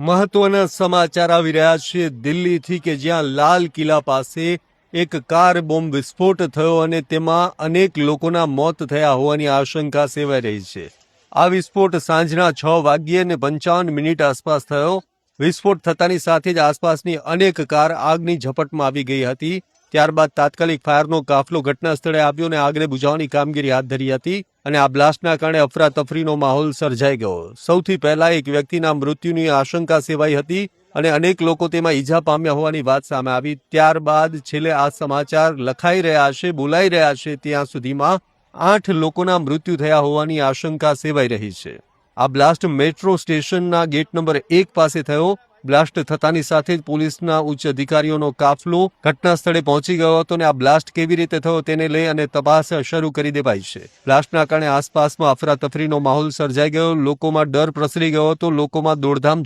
મહત્વના સમાચાર આવી રહ્યા છે દિલ્હીથી કે જ્યાં લાલ કિલ્લા પાસે એક કાર બોમ્બ વિસ્ફોટ થયો અને તેમાં અનેક લોકોના મોત થયા હોવાની આશંકા સેવાઈ રહી છે. આ વિસ્ફોટ સાંજના 6:55 આસપાસ થયો. વિસ્ફોટ થતાની સાથે જ આસપાસની અનેક કાર આગની ઝપટમાં આવી ગઈ હતી. ત્યારબાદ તાત્કાલિક ફાયરનો કાફલો ઘટના સ્થળે આવ્યો અને આગને બુઝાવવાની કામગીરી હાથ ધરી હતી અને આ બ્લાસ્ટના કારણે અફરાતફરીનો માહોલ સર્જાઈ ગયો. સૌથી પહેલા એક વ્યક્તિના મૃત્યુની આશંકા સેવાઈ હતી અને અનેક લોકો તેમાં ઈજા પામ્યા હોવાની વાત સામે આવી. ત્યારબાદ છેલ્લે આ સમાચાર લખાઈ રહ્યા છે, બોલાઈ રહ્યા છે, ત્યાં સુધીમાં 8 લોકોના મૃત્યુ થયા હોવાની આશંકા સેવાઈ રહી છે. આ બ્લાસ્ટ મેટ્રો સ્ટેશનના ગેટ નંબર 1 પાસે થયો. બ્લાસ્ટ થતાની સાથે જ પોલીસના ઉચ્ચ અધિકારીઓનો કાફલો ઘટના સ્થળે પહોંચી ગયો હતો અને આ બ્લાસ્ટ કેવી રીતે થયો તેને લઈ અને તપાસ શરૂ કરી દેવાઈ છે. બ્લાસ્ટના કારણે આસપાસમાં અફરાતફરીનો માહોલ સર્જાઈ ગયો. લોકોમાં ડર પ્રસરી ગયો હતો. લોકોમાં દોડધામ